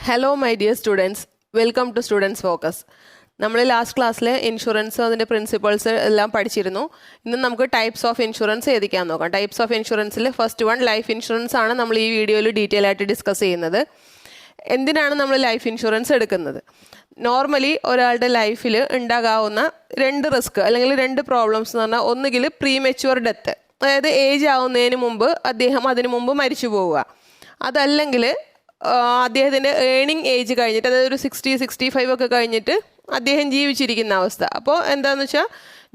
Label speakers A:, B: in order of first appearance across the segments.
A: Hello my dear students, welcome to Students Focus. നമ്മൾ last ക്ലാസ്സിൽ insurance അതിൻ്റെ principles എല്ലാം പഠിച്ചിരുന്നു. ഇന്ന് നമുക്ക് ടൈപ്സ് ഓഫ് ഇൻഷുറൻസ് ഏതൊക്കെയാൻ നോക്കാം. ടൈപ്സ് ഓഫ് ഇൻഷുറൻസിൽ ഫസ്റ്റ് വൺ ലൈഫ് ഇൻഷുറൻസ് ആണ് നമ്മൾ ഈ വീഡിയോയിൽ ഡീറ്റെയിൽ ആയിട്ട് ഡിസ്കസ് ചെയ്യുന്നത്. എന്തിനാണ് നമ്മൾ ലൈഫ് ഇൻഷുറൻസ് എടുക്കുന്നത്? നോർമലി ഒരാളുടെ ലൈഫിൽ ഉണ്ടാകാവുന്ന രണ്ട് റിസ്ക് അല്ലെങ്കിൽ രണ്ട് പ്രോബ്ലംസ് എന്ന് പറഞ്ഞാൽ ഒന്നുകിൽ പ്രീമെച്യൂർ ഡെത്ത്, അതായത് ഏജ് ആവുന്നതിന് മുമ്പ് അദ്ദേഹം അതിന് മുമ്പ് മരിച്ചു പോവുക, അതല്ലെങ്കിൽ അദ്ദേഹത്തിൻ്റെ ഏണിംഗ് ഏജ് കഴിഞ്ഞിട്ട്, അതായത് ഒരു 60-65 ഒക്കെ കഴിഞ്ഞിട്ട് അദ്ദേഹം ജീവിച്ചിരിക്കുന്ന അവസ്ഥ. അപ്പോൾ എന്താണെന്ന് വെച്ചാൽ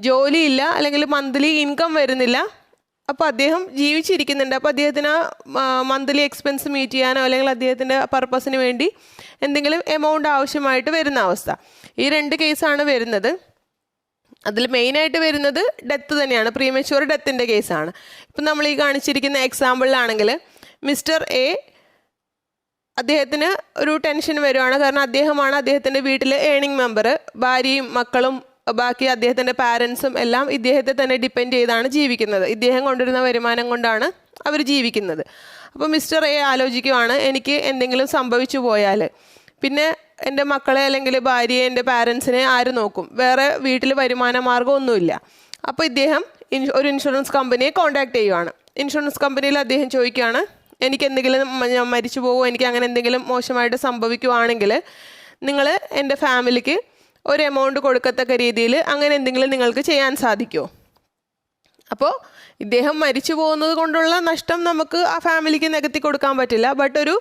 A: ജോലിയില്ല അല്ലെങ്കിൽ മന്ത്ലി ഇൻകം വരുന്നില്ല, അപ്പോൾ അദ്ദേഹം ജീവിച്ചിരിക്കുന്നുണ്ട്. അപ്പോൾ അദ്ദേഹത്തിന് മന്ത്ലി എക്സ്പെൻസ് മീറ്റ് ചെയ്യാനോ അല്ലെങ്കിൽ അദ്ദേഹത്തിൻ്റെ പർപ്പസിന് വേണ്ടി എന്തെങ്കിലും എമൗണ്ട് ആവശ്യമായിട്ട് വരുന്ന അവസ്ഥ. ഈ രണ്ട് കേസാണ് വരുന്നത്. അതിൽ മെയിനായിട്ട് വരുന്നത് ഡെത്ത് തന്നെയാണ്, പ്രീമെച്യൂർ ഡെത്തിൻ്റെ കേസാണ്. ഇപ്പം നമ്മൾ ഈ കാണിച്ചിരിക്കുന്ന എക്സാമ്പിളിലാണെങ്കിൽ മിസ്റ്റർ എ, അദ്ദേഹത്തിന് ഒരു ടെൻഷൻ വരുവാണ്. കാരണം അദ്ദേഹമാണ് അദ്ദേഹത്തിൻ്റെ വീട്ടിലെ ഏണിംഗ് മെമ്പർ. ഭാര്യയും മക്കളും ബാക്കി അദ്ദേഹത്തിൻ്റെ പാരൻസും എല്ലാം ഇദ്ദേഹത്തെ തന്നെ ഡിപ്പെൻഡ് ചെയ്താണ് ജീവിക്കുന്നത്. ഇദ്ദേഹം കൊണ്ടുവരുന്ന വരുമാനം കൊണ്ടാണ് അവർ ജീവിക്കുന്നത്. അപ്പോൾ മിസ്റ്റർ എ ആലോചിക്കുവാണ്, എനിക്ക് എന്തെങ്കിലും സംഭവിച്ചു പോയാൽ പിന്നെ എൻ്റെ മക്കളെ അല്ലെങ്കിൽ ഭാര്യയെ, എൻ്റെ പാരൻസിനെ ആര് നോക്കും? വേറെ വീട്ടിൽ വരുമാന മാർഗ്ഗമൊന്നുമില്ല. അപ്പോൾ ഇദ്ദേഹം ഒരു ഇൻഷുറൻസ് കമ്പനിയെ കോൺടാക്ട് ചെയ്യുവാണ്. ഇൻഷുറൻസ് കമ്പനിയിൽ അദ്ദേഹം ചോദിക്കുകയാണ്, എനിക്ക് എന്തെങ്കിലും ഞാൻ മരിച്ചു പോകുമോ, എനിക്ക് അങ്ങനെ എന്തെങ്കിലും മോശമായിട്ട് സംഭവിക്കുവാണെങ്കിൽ നിങ്ങൾ എൻ്റെ ഫാമിലിക്ക് ഒരു എമൗണ്ട് കൊടുക്കത്തക്ക രീതിയിൽ അങ്ങനെ എന്തെങ്കിലും നിങ്ങൾക്ക് ചെയ്യാൻ സാധിക്കുമോ? അപ്പോൾ ഇദ്ദേഹം മരിച്ചു പോകുന്നത് കൊണ്ടുള്ള നഷ്ടം നമുക്ക് ആ ഫാമിലിക്ക് നികത്തി കൊടുക്കാൻ പറ്റില്ല. ബട്ട് ഒരു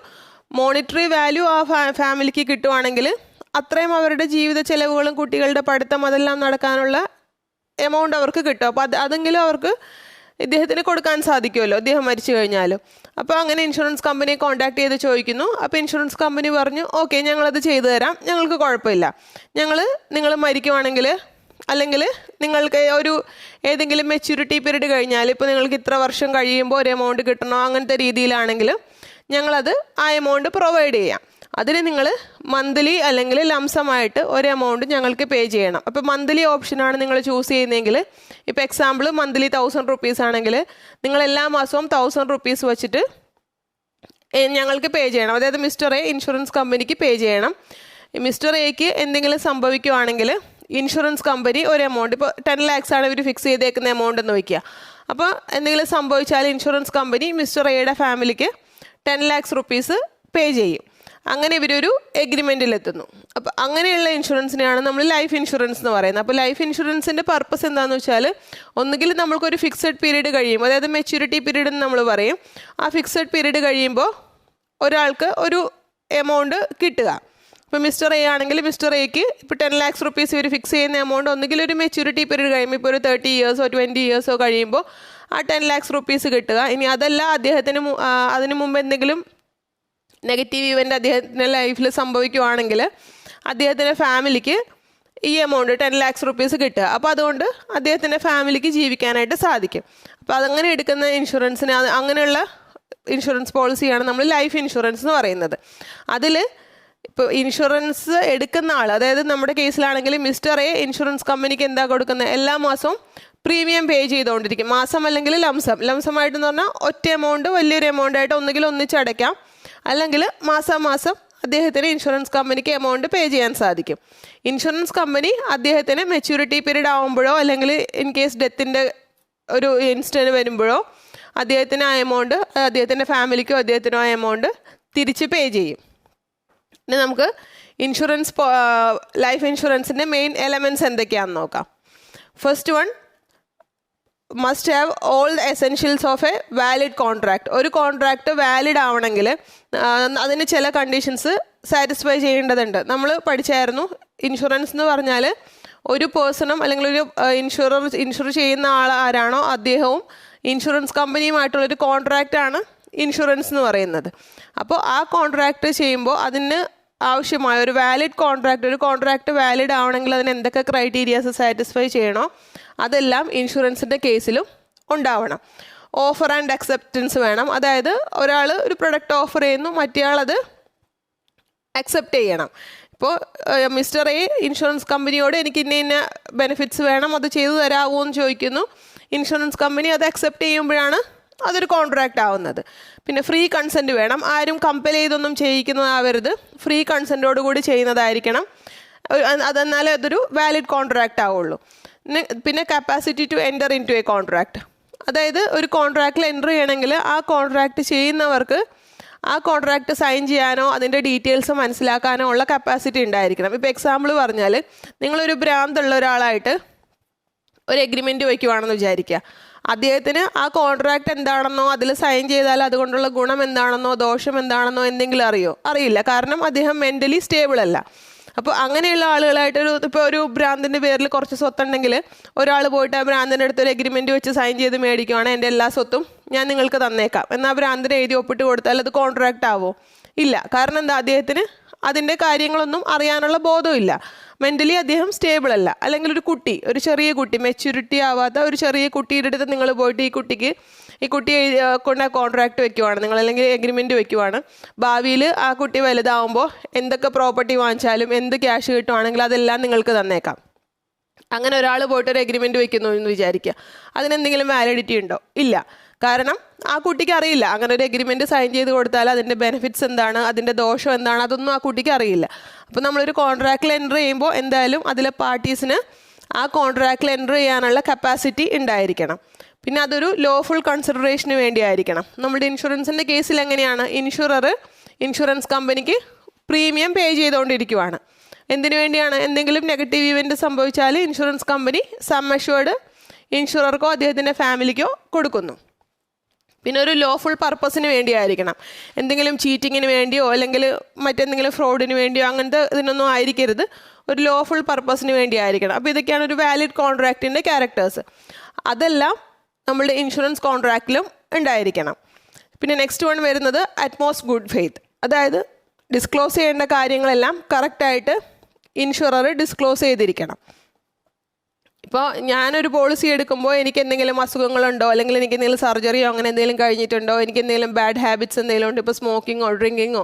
A: മോണിറ്ററി വാല്യൂ ആ ഫാമിലിക്ക് കിട്ടുവാണെങ്കിൽ അത്രയും അവരുടെ ജീവിത ചെലവുകളും കുട്ടികളുടെ പഠിത്തം അതെല്ലാം നടക്കാനുള്ള എമൗണ്ട് അവർക്ക് കിട്ടും. അപ്പോൾ അതെങ്കിലും അവർക്ക് ഇദ്ദേഹത്തിന് കൊടുക്കാൻ സാധിക്കുമല്ലോ ഇദ്ദേഹം മരിച്ചു കഴിഞ്ഞാലും. അപ്പോൾ അങ്ങനെ ഇൻഷുറൻസ് കമ്പനിയെ കോൺടാക്ട് ചെയ്ത് ചോദിക്കുന്നു. അപ്പോൾ ഇൻഷുറൻസ് കമ്പനി പറഞ്ഞു, ഓക്കെ, ഞങ്ങളത് ചെയ്തു തരാം, ഞങ്ങൾക്ക് കുഴപ്പമില്ല. നിങ്ങൾ മരിക്കുവാണെങ്കിൽ അല്ലെങ്കിൽ നിങ്ങൾക്ക് ഒരു ഏതെങ്കിലും മെച്യൂരിറ്റി പീരീഡ് കഴിഞ്ഞാൽ, ഇപ്പോൾ നിങ്ങൾക്ക് ഇത്ര വർഷം കഴിയുമ്പോൾ ഒരു എമൗണ്ട് കിട്ടണോ, അങ്ങനത്തെ രീതിയിലാണെങ്കിൽ ഞങ്ങളത് ആ എമൗണ്ട് പ്രൊവൈഡ് ചെയ്യാം. അതിന് നിങ്ങൾ മന്ത്ലി അല്ലെങ്കിൽ ലംസമായിട്ട് ഒരു എമൗണ്ട് ഞങ്ങൾക്ക് പേ ചെയ്യണം. അപ്പോൾ മന്ത്ലി ഓപ്ഷനാണ് നിങ്ങൾ ചൂസ് ചെയ്യുന്നതെങ്കിൽ, ഇപ്പോൾ എക്സാമ്പിൾ മന്ത്ലി 1000 rupees ആണെങ്കിൽ നിങ്ങൾ എല്ലാ മാസവും 1000 rupees വെച്ചിട്ട് ഞങ്ങൾക്ക് പേ ചെയ്യണം. അതായത് മിസ്റ്റർ എ ഇൻഷുറൻസ് കമ്പനിക്ക് പേ ചെയ്യണം. മിസ്റ്റർ എക്ക് എന്തെങ്കിലും സംഭവിക്കുവാണെങ്കിൽ ഇൻഷുറൻസ് കമ്പനി ഒരു എമൗണ്ട്, ഇപ്പോൾ 10 lakhs ആണ് ഇവർ ഫിക്സ് ചെയ്തേക്കുന്ന എമൗണ്ട് എന്ന് വയ്ക്കുക. അപ്പോൾ എന്തെങ്കിലും സംഭവിച്ചാൽ ഇൻഷുറൻസ് കമ്പനി മിസ്റ്റർ എയുടെ ഫാമിലിക്ക് 10 lakhs rupees പേ ചെയ്യും. അങ്ങനെ ഇവരൊരു എഗ്രിമെൻറ്റിലെത്തുന്നു. അപ്പോൾ അങ്ങനെയുള്ള ഇൻഷുറൻസിനെയാണ് നമ്മൾ ലൈഫ് ഇൻഷുറൻസ് എന്ന് പറയുന്നത്. അപ്പോൾ ലൈഫ് ഇൻഷുറൻസിൻ്റെ പർപ്പസ് എന്താണെന്ന് വെച്ചാൽ, ഒന്നുകിൽ നമ്മൾക്കൊരു ഫിക്സഡ് പീരീഡ് കഴിയുമ്പോൾ, അതായത് മെച്യൂരിറ്റി പീരീഡ് എന്ന് നമ്മൾ പറയും, ആ ഫിക്സഡ് പീരീഡ് കഴിയുമ്പോൾ ഒരാൾക്ക് ഒരു എമൗണ്ട് കിട്ടുക. ഇപ്പോൾ മിസ്റ്റർ എ ആണെങ്കിൽ മിസ്റ്റർ എക്ക് ഇപ്പോൾ 10 lakhs rupees ഇവർ ഫിക്സ് ചെയ്യുന്ന എമൗണ്ട് ഒന്നുകിൽ ഒരു മെച്യൂരിറ്റി പീരീഡ് കഴിയുമ്പോൾ, ഇപ്പോൾ ഒരു 30 years 20 years കഴിയുമ്പോൾ ആ 10 lakhs rupees കിട്ടുക. ഇനി അതല്ല അദ്ദേഹത്തിന് അതിന് മുമ്പ് എന്തെങ്കിലും നെഗറ്റീവ് ഇവൻ്റ് അദ്ദേഹത്തിൻ്റെ ലൈഫിൽ സംഭവിക്കുവാണെങ്കിൽ അദ്ദേഹത്തിൻ്റെ ഫാമിലിക്ക് ഈ എമൗണ്ട് 10 lakhs rupees കിട്ടുക. അപ്പോൾ അതുകൊണ്ട് അദ്ദേഹത്തിൻ്റെ ഫാമിലിക്ക് ജീവിക്കാനായിട്ട് സാധിക്കും. അപ്പോൾ അതങ്ങനെ എടുക്കുന്ന ഇൻഷുറൻസിന്, അങ്ങനെയുള്ള ഇൻഷുറൻസ് പോളിസിയാണ് നമ്മൾ ലൈഫ് ഇൻഷുറൻസ് എന്ന് പറയുന്നത്. അതിൽ ഇപ്പോൾ ഇൻഷുറൻസ് എടുക്കുന്ന ആൾ, അതായത് നമ്മുടെ കേസിലാണെങ്കിൽ മിസ്റ്റർ എ ഇൻഷുറൻസ് കമ്പനിക്ക് എന്താ കൊടുക്കുന്നത്? എല്ലാ മാസവും പ്രീമിയം പേ ചെയ്തുകൊണ്ടിരിക്കും. മാസം അല്ലെങ്കിൽ ലംസമായിട്ടെന്ന് പറഞ്ഞാൽ ഒറ്റ എമൗണ്ട് വലിയൊരു എമൗണ്ട് ആയിട്ട് ഒന്നുകിൽ ഒന്നിച്ചടയ്ക്കാം, അല്ലെങ്കിൽ മാസം അദ്ദേഹത്തിന് ഇൻഷുറൻസ് കമ്പനിക്ക് എമൗണ്ട് പേ ചെയ്യാൻ സാധിക്കും. ഇൻഷുറൻസ് കമ്പനി അദ്ദേഹത്തിന് മെച്യൂരിറ്റി പീരീഡ് ആകുമ്പോഴോ അല്ലെങ്കിൽ ഇൻ കേസ് ഡെത്തിൻ്റെ ഒരു ഇൻസിഡൻറ്റ് വരുമ്പോഴോ അദ്ദേഹത്തിന് ആ എമൗണ്ട്, അദ്ദേഹത്തിൻ്റെ ഫാമിലിക്കോ അദ്ദേഹത്തിനോ ആ എമൗണ്ട് തിരിച്ച് പേ ചെയ്യും. ഇനി നമുക്ക് ലൈഫ് ഇൻഷുറൻസിൻ്റെ മെയിൻ എലമെൻറ്റ്സ് എന്തൊക്കെയാണെന്ന് നോക്കാം. First one, must have all the essentials of A valid contract. ഒരു കോൺട്രാക്റ്റ് വാലിഡ് ആവണമെങ്കിൽ അതിന് ചില കണ്ടീഷൻസ് സാറ്റിസ്ഫൈ ചെയ്യേണ്ടതുണ്ട്. നമ്മൾ പഠിച്ചായിരുന്നു, ഇൻഷുറൻസ് എന്ന് പറഞ്ഞാൽ ഒരു പേഴ്സണും അല്ലെങ്കിൽ ഒരു ഇൻഷുർ ചെയ്യുന്ന ആൾ ആരാണോ അദ്ദേഹവും ഇൻഷുറൻസ് കമ്പനിയുമായിട്ടുള്ളൊരു കോൺട്രാക്റ്റാണ് ഇൻഷുറൻസ് എന്ന് പറയുന്നത്. അപ്പോൾ ആ കോൺട്രാക്റ്റ് ചെയ്യുമ്പോൾ അതിന് ആവശ്യമായ ഒരു വാലിഡ് കോൺട്രാക്റ്റ്, ഒരു കോൺട്രാക്റ്റ് വാലിഡ് ആവണമെങ്കിൽ അതിന് എന്തൊക്കെ ക്രൈറ്റീരിയാസ് സാറ്റിസ്ഫൈ ചെയ്യണോ അതെല്ലാം ഇൻഷുറൻസിൻ്റെ കേസിലും ഉണ്ടാവണം. ഓഫർ ആൻഡ് അക്സെപ്റ്റൻസ് വേണം. അതായത് ഒരാൾ ഒരു പ്രൊഡക്റ്റ് ഓഫർ ചെയ്യുന്നു, മറ്റേയാൾ അത് അക്സെപ്റ്റ് ചെയ്യണം. ഇപ്പോൾ മിസ്റ്റർ എ ഇൻഷുറൻസ് കമ്പനിയോട് എനിക്ക് ഇന്ന ബെനിഫിറ്റ്സ് വേണം, അത് ചെയ്തു തരാമോ എന്ന് ചോദിക്കുന്നു. ഇൻഷുറൻസ് കമ്പനി അത് അക്സെപ്റ്റ് ചെയ്യുമ്പോഴാണ് അതൊരു കോൺട്രാക്റ്റ് ആവുന്നത്. പിന്നെ ഫ്രീ കൺസെൻറ്റ് വേണം, ആരും കമ്പൽ ചെയ്തൊന്നും ചെയ്യിക്കുന്നതാവരുത്, ഫ്രീ കൺസെൻറ്റോടുകൂടി ചെയ്യുന്നതായിരിക്കണം, അതെന്നാലേ അതൊരു വാലിഡ് കോൺട്രാക്റ്റ് ആവുള്ളൂ. പിന്നെ capacity to enter into a contract, അതായത് ഒരു കോൺട്രാക്റ്റിൽ എൻ്റർ ചെയ്യണമെങ്കിൽ ആ കോൺട്രാക്റ്റ് ചെയ്യുന്നവർക്ക് ആ കോൺട്രാക്റ്റ് സൈൻ ചെയ്യാനോ അതിൻ്റെ ഡീറ്റെയിൽസ് മനസ്സിലാക്കാനോ ഉള്ള കപ്പാസിറ്റി ഉണ്ടായിരിക്കണം. ഇപ്പോൾ എക്സാമ്പിൾ പറഞ്ഞാൽ നിങ്ങളൊരു ഭ്രാന്തുള്ള ഒരാളായിട്ട് ഒരു എഗ്രിമെൻറ്റ് വയ്ക്കുവാണെന്ന് വിചാരിക്കുക. അദ്ദേഹത്തിന് ആ കോൺട്രാക്റ്റ് എന്താണെന്നോ അതിൽ സൈൻ ചെയ്താൽ അതുകൊണ്ടുള്ള ഗുണം എന്താണെന്നോ ദോഷം എന്താണെന്നോ എന്തെങ്കിലും അറിയില്ല, കാരണം അദ്ദേഹം മെൻ്റലി സ്റ്റേബിൾ അല്ല. അപ്പോൾ അങ്ങനെയുള്ള ആളുകളായിട്ടൊരു ഇപ്പോൾ ഒരു ഭ്രാന്തിൻ്റെ പേരിൽ കുറച്ച് സ്വത്തുണ്ടെങ്കിൽ ഒരാൾ പോയിട്ട് ആ ഭ്രാന്തിൻ്റെ അടുത്തൊരു എഗ്രിമെൻറ്റ് വെച്ച് സൈൻ ചെയ്ത് മേടിക്കുവാണ്, എൻ്റെ എല്ലാ സ്വത്തും ഞാൻ നിങ്ങൾക്ക് തന്നേക്കാം എന്നാൽ ഭ്രാന്തിനെ എഴുതി ഒപ്പിട്ട് കൊടുത്താൽ അത് കോൺട്രാക്റ്റ് ആവോ? ഇല്ല. കാരണം എന്താ, അദ്ദേഹത്തിന് അതിൻ്റെ കാര്യങ്ങളൊന്നും അറിയാനുള്ള ബോധമില്ല, മെൻ്റലി അദ്ദേഹം സ്റ്റേബിൾ അല്ല. അല്ലെങ്കിൽ ഒരു കുട്ടി, ഒരു ചെറിയ കുട്ടി, മെച്യൂരിറ്റി ആവാത്ത ഒരു ചെറിയ കുട്ടിയുടെ അടുത്ത് നിങ്ങൾ പോയിട്ട് ഈ കുട്ടിയെ കൊണ്ട് കോൺട്രാക്റ്റ് വെക്കുവാണ് നിങ്ങൾ, അല്ലെങ്കിൽ എഗ്രിമെൻറ്റ് വെക്കുവാണ്, ഭാവിയിൽ ആ കുട്ടി വലുതാവുമ്പോൾ എന്തൊക്കെ പ്രോപ്പർട്ടി വാങ്ങിച്ചാലും എന്ത് ക്യാഷ് കിട്ടുവാണെങ്കിലും അതെല്ലാം നിങ്ങൾക്ക് തന്നേക്കാം. അങ്ങനെ ഒരാൾ പോയിട്ട് ഒരു എഗ്രിമെൻറ്റ് വെക്കുന്നു എന്ന് വിചാരിക്കുക, അതിനെന്തെങ്കിലും വാലിഡിറ്റി ഉണ്ടോ? ഇല്ല. കാരണം ആ കുട്ടിക്ക് അറിയില്ല അങ്ങനെ ഒരു എഗ്രിമെൻറ്റ് സൈൻ ചെയ്ത് കൊടുത്താൽ അതിൻ്റെ ബെനിഫിറ്റ്സ് എന്താണ്, അതിൻ്റെ ദോഷം എന്താണ്, അതൊന്നും ആ കുട്ടിക്ക് അറിയില്ല. അപ്പോൾ നമ്മളൊരു കോൺട്രാക്റ്റിൽ എൻ്റർ ചെയ്യുമ്പോൾ എന്തായാലും അതിലെ പാർട്ടീസിന് ആ കോൺട്രാക്റ്റിൽ എൻ്റർ ചെയ്യാനുള്ള കപ്പാസിറ്റി ഉണ്ടായിരിക്കണം. പിന്നെ അതൊരു ലോഫുൾ കൺസിഡറേഷന് വേണ്ടിയായിരിക്കണം. നമ്മുടെ ഇൻഷുറൻസിൻ്റെ കേസിൽ എങ്ങനെയാണ്, ഇൻഷുറൻസ് കമ്പനിക്ക് പ്രീമിയം പേ ചെയ്തുകൊണ്ടിരിക്കുവാണ്. എന്തിനു വേണ്ടിയാണ്? എന്തെങ്കിലും നെഗറ്റീവ് ഇവൻറ്റ് സംഭവിച്ചാൽ ഇൻഷുറൻസ് കമ്പനി സം അഷ്വേർഡ് ഇൻഷുറർക്കോ അദ്ദേഹത്തിൻ്റെ ഫാമിലിക്കോ കൊടുക്കുന്നു. പിന്നെ ഒരു ലോഫുൾ പർപ്പസിന് വേണ്ടിയായിരിക്കണം, എന്തെങ്കിലും ചീറ്റിങ്ങിന് വേണ്ടിയോ അല്ലെങ്കിൽ മറ്റെന്തെങ്കിലും ഫ്രോഡിന് വേണ്ടിയോ അങ്ങനത്തെ ഇതിനൊന്നും ആയിരിക്കരുത്, ഒരു ലോഫുൾ പർപ്പസിന് വേണ്ടിയായിരിക്കണം. അപ്പോൾ ഇതൊക്കെയാണ് ഒരു വാലിഡ് കോൺട്രാക്റ്റിൻ്റെ ക്യാരക്ടേഴ്സ്. അതെല്ലാം നമ്മളുടെ ഇൻഷുറൻസ് കോൺട്രാക്റ്റിലും ഉണ്ടായിരിക്കണം. പിന്നെ നെക്സ്റ്റ് വൺ വരുന്നത് അറ്റ്മോസ്റ്റ് ഗുഡ് ഫെയ്ത്ത്, അതായത് ഡിസ്ക്ലോസ് ചെയ്യേണ്ട കാര്യങ്ങളെല്ലാം കറക്റ്റായിട്ട് ഇൻഷുറർ ഡിസ്ക്ലോസ് ചെയ്തിരിക്കണം. ഇപ്പോൾ ഞാനൊരു പോളിസി എടുക്കുമ്പോൾ എനിക്ക് എന്തെങ്കിലും അസുഖങ്ങളുണ്ടോ, അല്ലെങ്കിൽ എനിക്ക് എന്തെങ്കിലും സർജറിയോ അങ്ങനെ എന്തെങ്കിലും കഴിഞ്ഞിട്ടുണ്ടോ, എനിക്ക് എന്തെങ്കിലും ബാഡ് ഹാബിറ്റ്സ് എന്തെങ്കിലും ഉണ്ട്, ഇപ്പോൾ സ്മോക്കിങ്ങോ ഡ്രിങ്കിങ്ങോ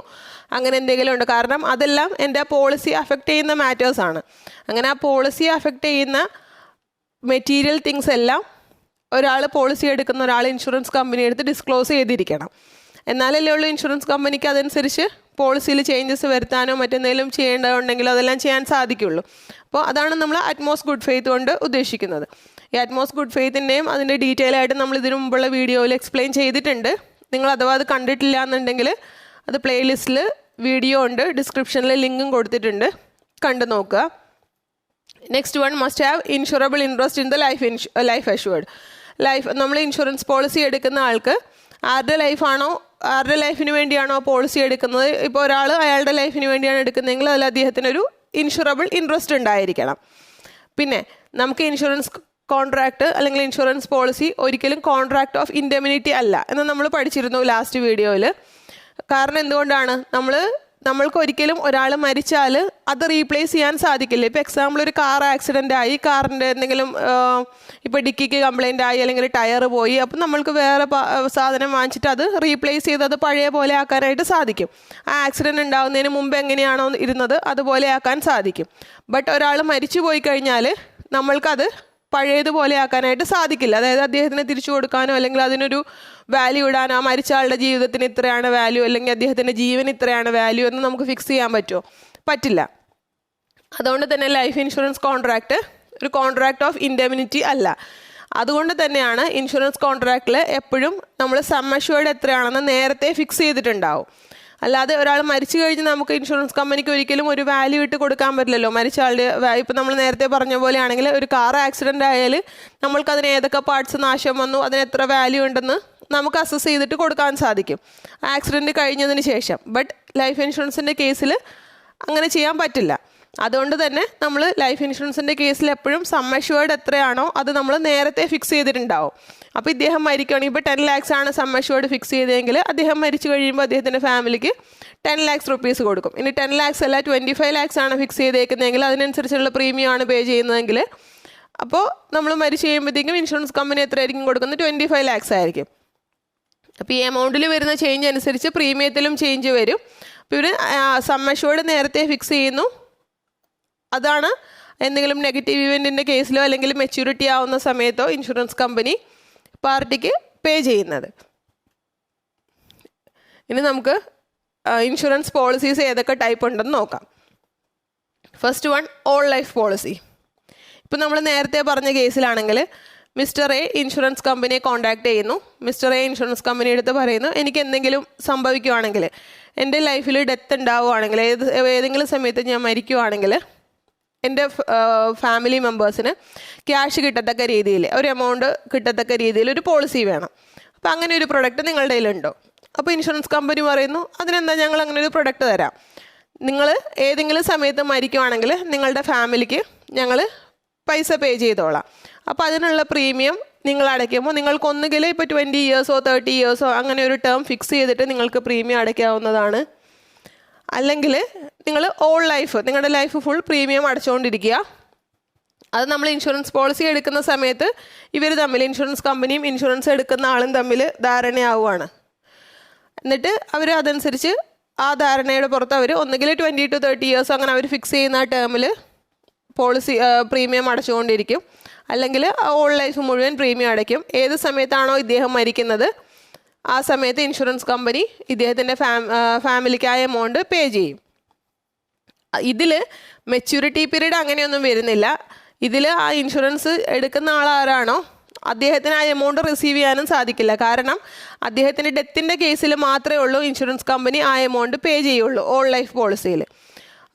A: അങ്ങനെ എന്തെങ്കിലും ഉണ്ട്, കാരണം അതെല്ലാം എൻ്റെ പോളിസി അഫക്റ്റ് ചെയ്യുന്ന മാറ്റേഴ്സാണ്. അങ്ങനെ ആ പോളിസി അഫക്റ്റ് ചെയ്യുന്ന മെറ്റീരിയൽ തിങ്സ് എല്ലാം ഒരാൾ പോളിസി എടുക്കുന്ന ഒരാൾ ഇൻഷുറൻസ് കമ്പനി എടുത്ത് ഡിസ്ക്ലോസ് ചെയ്തിരിക്കണം. എന്നാലല്ലേ ഉള്ളൂ ഇൻഷുറൻസ് കമ്പനിക്ക് അതനുസരിച്ച് പോളിസിയിൽ ചേഞ്ചസ് വരുത്താനോ മറ്റെന്തെങ്കിലും ചെയ്യേണ്ടതുണ്ടെങ്കിലോ അതെല്ലാം ചെയ്യാൻ സാധിക്കുള്ളൂ. അപ്പോൾ അതാണ് നമ്മൾ അറ്റ്മോസ്റ്റ് ഗുഡ് ഫെയ്ത്ത് കൊണ്ട് ഉദ്ദേശിക്കുന്നത്. ഈ അറ്റ്മോസ്റ്റ് ഗുഡ് ഫെയ്ത്തിൻ്റെയും അതിൻ്റെ ഡീറ്റെയിൽ ആയിട്ട് നമ്മൾ ഇതിനു മുമ്പുള്ള വീഡിയോയിൽ എക്സ്പ്ലെയിൻ ചെയ്തിട്ടുണ്ട്. നിങ്ങൾ അഥവാ അത് കണ്ടിട്ടില്ല എന്നുണ്ടെങ്കിൽ അത് പ്ലേലിസ്റ്റിൽ വീഡിയോ ഉണ്ട്, ഡിസ്ക്രിപ്ഷനിൽ ലിങ്കും കൊടുത്തിട്ടുണ്ട്, കണ്ടു നോക്കുക. Next one, must have insurable interest in the life assured. നമ്മൾ ഇൻഷുറൻസ് പോളിസി എടുക്കുന്ന ആൾക്ക് ആരുടെ ലൈഫിന് വേണ്ടിയാണോ പോളിസി എടുക്കുന്നത്, ഇപ്പോൾ ഒരാൾ അയാളുടെ ലൈഫിന് വേണ്ടിയാണ് എടുക്കുന്നതെങ്കിൽ അതിൽ അദ്ദേഹത്തിനൊരു ഇൻഷുറബിൾ ഇൻട്രസ്റ്റ് ഉണ്ടായിരിക്കണം. പിന്നെ നമുക്ക് ഇൻഷുറൻസ് കോൺട്രാക്റ്റ് അല്ലെങ്കിൽ ഇൻഷുറൻസ് പോളിസി ഒരിക്കലും കോൺട്രാക്റ്റ് ഓഫ് ഇൻഡെമിനിറ്റി അല്ല എന്ന് നമ്മൾ പഠിച്ചിരുന്നു ലാസ്റ്റ് വീഡിയോയിൽ. കാരണം എന്തുകൊണ്ടാണ്, നമ്മൾക്ക് ഒരിക്കലും ഒരാൾ മരിച്ചാൽ അത് റീപ്ലേസ് ചെയ്യാൻ സാധിക്കില്ല. ഇപ്പോൾ എക്സാമ്പിൾ ഒരു കാർ ആക്സിഡൻ്റ് ആയി, കാറിൻ്റെ എന്തെങ്കിലും ഇപ്പോൾ ഡിക്കിക്ക് കംപ്ലൈൻ്റ് ആയി അല്ലെങ്കിൽ ടയർ പോയി, അപ്പം നമ്മൾക്ക് വേറെ സാധനം വാങ്ങിച്ചിട്ട് അത് റീപ്ലേസ് ചെയ്ത് അത് പഴയ പോലെ ആക്കാനായിട്ട് സാധിക്കും. ആ ആക്സിഡൻറ്റ് ഉണ്ടാകുന്നതിന് മുമ്പ് എങ്ങനെയാണോ ഇരുന്നത് അതുപോലെ ആക്കാൻ സാധിക്കും. ബട്ട് ഒരാൾ മരിച്ചു പോയി കഴിഞ്ഞാൽ നമ്മൾക്കത് പഴയതുപോലെ ആക്കാനായിട്ട് സാധിക്കില്ല. അതായത് അദ്ദേഹത്തിന് തിരിച്ചു കൊടുക്കാനോ അല്ലെങ്കിൽ അതിനൊരു വാല്യൂ ഇടാനോ, ആ മരിച്ച ആളുടെ ജീവിതത്തിന് ഇത്രയാണ് വാല്യൂ അല്ലെങ്കിൽ അദ്ദേഹത്തിൻ്റെ ജീവന് ഇത്രയാണ് വാല്യൂ എന്ന് നമുക്ക് ഫിക്സ് ചെയ്യാൻ പറ്റില്ല. അതുകൊണ്ട് തന്നെ ലൈഫ് ഇൻഷുറൻസ് കോൺട്രാക്റ്റ് ഒരു കോൺട്രാക്റ്റ് ഓഫ് ഇൻഡെമിനിറ്റി അല്ല. അതുകൊണ്ട് തന്നെയാണ് ഇൻഷുറൻസ് കോൺട്രാക്റ്റിൽ എപ്പോഴും നമ്മൾ സം അഷ്വേർഡ് എത്രയാണെന്ന് നേരത്തെ ഫിക്സ് ചെയ്തിട്ടുണ്ടാവും. അല്ലാതെ ഒരാൾ മരിച്ചു കഴിഞ്ഞ് നമുക്ക് ഇൻഷുറൻസ് കമ്പനിക്ക് ഒരിക്കലും ഒരു വാല്യൂ ഇട്ട് കൊടുക്കാൻ പറ്റില്ലല്ലോ. മരിച്ച ആളുടെ ഇപ്പം നമ്മൾ നേരത്തെ പറഞ്ഞ പോലെയാണെങ്കിൽ ഒരു കാർ ആക്സിഡൻ്റ് ആയാൽ നമ്മൾക്കതിന് ഏതൊക്കെ പാർട്സ് നാശം വന്നു, അതിന് എത്ര വാല്യൂ ഉണ്ടെന്ന് നമുക്ക് അസസ് ചെയ്തിട്ട് കൊടുക്കാൻ സാധിക്കും ആക്സിഡൻറ്റ് കഴിഞ്ഞതിന് ശേഷം. ബട്ട് ലൈഫ് ഇൻഷുറൻസിൻ്റെ കേസിൽ അങ്ങനെ ചെയ്യാൻ പറ്റില്ല. അതുകൊണ്ട് തന്നെ നമ്മൾ ലൈഫ് ഇൻഷുറൻസിൻ്റെ കേസിൽ എപ്പോഴും സം അഷ്വേർഡ് എത്രയാണോ അത് നമ്മൾ നേരത്തെ ഫിക്സ് ചെയ്തിട്ടുണ്ടാവും. അപ്പോൾ ഇദ്ദേഹം മരിക്കുകയാണെങ്കിൽ ഇപ്പോൾ 10 lakhs ആണ് സം അഷ്വേർഡ് ഫിക്സ് ചെയ്തതെങ്കിൽ അദ്ദേഹം മരിച്ചു കഴിയുമ്പോൾ അദ്ദേഹത്തിൻ്റെ ഫാമിലിക്ക് 10 lakhs rupees കൊടുക്കും. ഇനി 10 lakhs അല്ല 25 lakhs ആണ് ഫിക്സ് ചെയ്തേക്കുന്നതെങ്കിൽ അതിനനുസരിച്ചുള്ള പ്രീമിയം ആണ് പേ ചെയ്യുന്നതെങ്കിൽ അപ്പോൾ നമ്മൾ മരിച്ചു കഴിയുമ്പോഴത്തേക്കും ഇൻഷുറൻസ് കമ്പനി എത്രയായിരിക്കും കൊടുക്കുന്നത്, 25 lakhs ആയിരിക്കും. അപ്പോൾ ഈ എമൗണ്ടിൽ വരുന്ന ചേഞ്ച് അനുസരിച്ച് പ്രീമിയത്തിലും ചേഞ്ച് വരും. അപ്പോൾ ഇവർ സം അഷ്വേർഡ് നേരത്തെ ഫിക്സ് ചെയ്യുന്നു. അതാണ് എന്തെങ്കിലും നെഗറ്റീവ് ഇവൻറ്റിൻ്റെ കേസിലോ അല്ലെങ്കിൽ മെച്യൂരിറ്റി ആവുന്ന സമയത്തോ ഇൻഷുറൻസ് കമ്പനി പാർട്ടിക്ക് പേ ചെയ്യുന്നത്. ഇനി നമുക്ക് ഇൻഷുറൻസ് പോളിസീസ് ഏതൊക്കെ ടൈപ്പ് ഉണ്ടെന്ന് നോക്കാം. First one, all life policy. ഇപ്പം നമ്മൾ നേരത്തെ പറഞ്ഞ കേസിലാണെങ്കിൽ മിസ്റ്റർ എ ഇൻഷുറൻസ് കമ്പനിയെ കോൺടാക്ട് ചെയ്യുന്നു. മിസ്റ്റർ എ ഇൻഷുറൻസ് കമ്പനി എടുത്ത് പറയുന്നു, എനിക്ക് എന്തെങ്കിലും സംഭവിക്കുവാണെങ്കിൽ, എൻ്റെ ലൈഫിൽ ഡെത്ത് ഉണ്ടാവുകയാണെങ്കിൽ, ഏതെങ്കിലും സമയത്ത് ഞാൻ മരിക്കുവാണെങ്കിൽ എൻ്റെ ഫാമിലി മെമ്പേഴ്സിന് ക്യാഷ് കിട്ടത്തക്ക രീതിയിൽ, ഒരു എമൗണ്ട് കിട്ടത്തക്ക രീതിയിൽ ഒരു പോളിസി വേണം. അപ്പോൾ അങ്ങനെ ഒരു പ്രൊഡക്റ്റ് നിങ്ങളുടെ കയ്യിലുണ്ടോ? അപ്പോൾ ഇൻഷുറൻസ് കമ്പനി പറയുന്നു, അതിനെന്താ, ഞങ്ങൾ അങ്ങനെ ഒരു പ്രൊഡക്റ്റ് തരാം. നിങ്ങൾ ഏതെങ്കിലും സമയത്ത് മരിക്കുവാണെങ്കിൽ നിങ്ങളുടെ ഫാമിലിക്ക് ഞങ്ങൾ പൈസ പേ ചെയ്തോളാം. അപ്പോൾ അതിനുള്ള പ്രീമിയം നിങ്ങൾ അടയ്ക്കുമ്പോൾ നിങ്ങൾക്ക് ഒന്നുകിൽ ഇപ്പോൾ 20 ഇയേഴ്സോ 30 ഇയേഴ്സോ അങ്ങനെ ഒരു ടേം ഫിക്സ് ചെയ്തിട്ട് നിങ്ങൾക്ക് പ്രീമിയം അടയ്ക്കാവുന്നതാണ്. അല്ലെങ്കിൽ നിങ്ങൾ ഓൾ ലൈഫ്, നിങ്ങളുടെ ലൈഫ് ഫുൾ പ്രീമിയം അടച്ചുകൊണ്ടിരിക്കുക. അത് നമ്മൾ ഇൻഷുറൻസ് പോളിസി എടുക്കുന്ന സമയത്ത് ഇവർ തമ്മിൽ, ഇൻഷുറൻസ് കമ്പനിയും ഇൻഷുറൻസ് എടുക്കുന്ന ആളും തമ്മിൽ ധാരണയാവുകയാണ്. എന്നിട്ട് അവർ അതനുസരിച്ച് ആ ധാരണയുടെ പുറത്ത് അവർ ഒന്നുകിൽ 20 to 30 ഇയേഴ്സ് അങ്ങനെ അവർ ഫിക്സ് ചെയ്യുന്ന ആ ടേമിൽ പോളിസി പ്രീമിയം അടച്ചുകൊണ്ടിരിക്കും. അല്ലെങ്കിൽ ഓൾ ലൈഫ് മുഴുവൻ പ്രീമിയം അടയ്ക്കും. ഏത് സമയത്താണോ ഇദ്ദേഹം മരിക്കുന്നത് ആ സമയത്ത് ഇൻഷുറൻസ് കമ്പനി ഇദ്ദേഹത്തിൻ്റെ ഫാമിലിക്ക് ആ എമൗണ്ട് പേ ചെയ്യും. ഇതിൽ മെച്യൂരിറ്റി പീരീഡ് അങ്ങനെയൊന്നും വരുന്നില്ല. ഇതിൽ ആ ഇൻഷുറൻസ് എടുക്കുന്ന ആളാരാണോ അദ്ദേഹത്തിന് ആ എമൗണ്ട് റിസീവ് ചെയ്യാനും സാധിക്കില്ല. കാരണം അദ്ദേഹത്തിൻ്റെ ഡെത്തിൻ്റെ കേസിൽ മാത്രമേ ഉള്ളൂ ഇൻഷുറൻസ് കമ്പനി ആ എമൗണ്ട് പേ ചെയ്യുള്ളൂ ഓൾ ലൈഫ് പോളിസിയിൽ.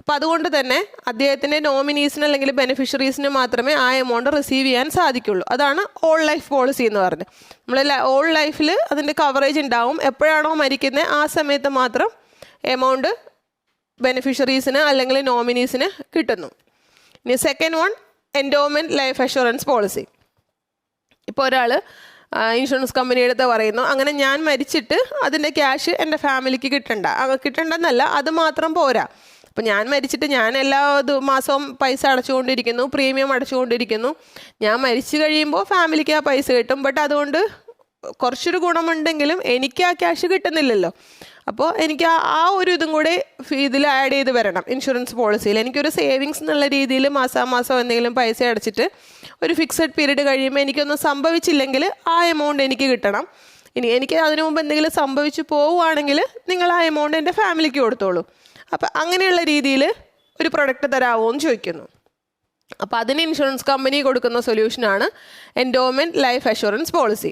A: അപ്പോൾ അതുകൊണ്ട് തന്നെ അദ്ദേഹത്തിൻ്റെ നോമിനീസിന് അല്ലെങ്കിൽ ബെനിഫിഷ്യറീസിന് മാത്രമേ ആ എമൗണ്ട് റിസീവ് ചെയ്യാൻ സാധിക്കുള്ളൂ. അതാണ് ഓൾ ലൈഫ് പോളിസി എന്ന് പറഞ്ഞത്. നമ്മൾ ഓൾ ലൈഫിൽ അതിൻ്റെ കവറേജ് ഉണ്ടാവും. എപ്പോഴാണോ മരിക്കുന്നത് ആ സമയത്ത് മാത്രം എമൗണ്ട് ബെനിഫിഷ്യറീസിന് അല്ലെങ്കിൽ നോമിനീസിന് കിട്ടുന്നു. ഇനി second one, endowment life assurance policy. ഇപ്പോൾ ഒരാൾ ഇൻഷുറൻസ് കമ്പനിയുടെ അടുത്ത് പറയുന്നു, അങ്ങനെ ഞാൻ മരിച്ചിട്ട് അതിൻ്റെ ക്യാഷ് എൻ്റെ ഫാമിലിക്ക് കിട്ടണ്ടെന്നല്ല, അത് മാത്രം പോരാ. അപ്പോൾ ഞാൻ മരിച്ചിട്ട് ഞാൻ എല്ലാ മാസവും പൈസ അടച്ചുകൊണ്ടിരിക്കുന്നു, പ്രീമിയം അടച്ചുകൊണ്ടിരിക്കുന്നു. ഞാൻ മരിച്ചു കഴിയുമ്പോൾ ഫാമിലിക്ക് ആ പൈസ കിട്ടും. ബട്ട് അതുകൊണ്ട് കുറച്ചൊരു ഗുണമുണ്ടെങ്കിലും എനിക്ക് ആ ക്യാഷ് കിട്ടുന്നില്ലല്ലോ. അപ്പോൾ എനിക്ക് ആ ഒരു ഇതും കൂടെ ഇതിൽ ആഡ് ചെയ്ത് വരണം ഇൻഷുറൻസ് പോളിസിയിൽ. എനിക്കൊരു സേവിങ്സ് എന്നുള്ള രീതിയിൽ മാസാമാസം എന്തെങ്കിലും പൈസ അടച്ചിട്ട് ഒരു ഫിക്സഡ് പീരീഡ് കഴിയുമ്പോൾ എനിക്കൊന്നും സംഭവിച്ചില്ലെങ്കിൽ ആ എമൗണ്ട് എനിക്ക് കിട്ടണം. ഇനി എനിക്ക് അതിനു മുമ്പ് എന്തെങ്കിലും സംഭവിച്ചു പോവുകയാണെങ്കിൽ നിങ്ങൾ ആ എമൗണ്ട് എൻ്റെ ഫാമിലിക്ക് കൊടുത്തോളൂ. അപ്പോൾ അങ്ങനെയുള്ള രീതിയിൽ ഒരു പ്രൊഡക്റ്റ് തരാമോ എന്ന് ചോദിക്കുന്നു. അപ്പോൾ അതിന് ഇൻഷുറൻസ് കമ്പനി കൊടുക്കുന്ന സൊല്യൂഷനാണ് endowment life assurance policy.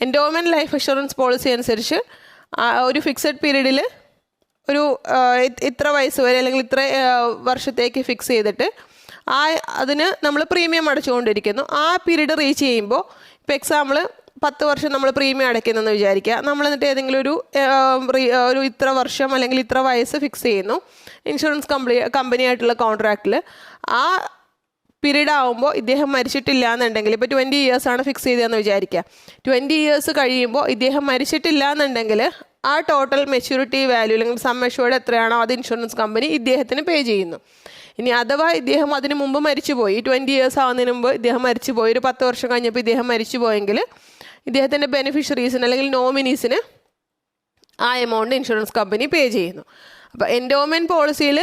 A: Endowment life assurance policy അനുസരിച്ച് ഒരു ഫിക്സഡ് പീരീഡിൽ ഒരു ഇത്ര വയസ്സ് വരെ അല്ലെങ്കിൽ ഇത്ര വർഷത്തേക്ക് ഫിക്സ് ചെയ്തിട്ട് അതിന് നമ്മൾ പ്രീമിയം അടച്ചുകൊണ്ടിരിക്കുന്നു. ആ പീരീഡ് റീച്ച് ചെയ്യുമ്പോൾ, ഇപ്പോൾ എക്സാമ്പിൾ 10 വർഷം നമ്മൾ പ്രീമിയം അടയ്ക്കുന്നതെന്ന് വിചാരിക്കുക. നമ്മൾ എന്നിട്ട് ഏതെങ്കിലും ഒരു ഇത്ര വർഷം അല്ലെങ്കിൽ ഇത്ര വയസ്സ് ഫിക്സ് ചെയ്യുന്നു ഇൻഷുറൻസ് കമ്പനിയായിട്ടുള്ള കോൺട്രാക്റ്റിൽ. ആ പീരീഡ് ആകുമ്പോൾ ഇദ്ദേഹം മരിച്ചിട്ടില്ല എന്നുണ്ടെങ്കിൽ, ഇപ്പോൾ 20 ഇയേഴ്സാണ് ഫിക്സ് ചെയ്തതെന്ന് വിചാരിക്കുക. 20 ഇയേഴ്സ് കഴിയുമ്പോൾ ഇദ്ദേഹം മരിച്ചിട്ടില്ല എന്നുണ്ടെങ്കിൽ ആ ടോട്ടൽ മെച്യൂരിറ്റി വാല്യൂ അല്ലെങ്കിൽ സം അഷ്യൂർഡ് എത്രയാണോ അത് ഇൻഷുറൻസ് കമ്പനി ഇദ്ദേഹത്തിന് പേ ചെയ്യുന്നു. ഇനി അഥവാ ഇദ്ദേഹം അതിന് മുമ്പ് മരിച്ചുപോയി, 20 ഇയേഴ്സ് ആവുന്നതിന് മുമ്പ് ഇദ്ദേഹം മരിച്ചുപോയി, ഒരു 10 വർഷം കഴിഞ്ഞപ്പോൾ ഇദ്ദേഹം മരിച്ചുപോയെങ്കിൽ ഇദ്ദേഹത്തിൻ്റെ ബെനിഫിഷ്യറീസിന് അല്ലെങ്കിൽ നോമിനീസിന് ആ എമൗണ്ട് ഇൻഷുറൻസ് കമ്പനി പേ ചെയ്യുന്നു. അപ്പോൾ എൻഡോമെൻറ്റ് പോളിസിയിൽ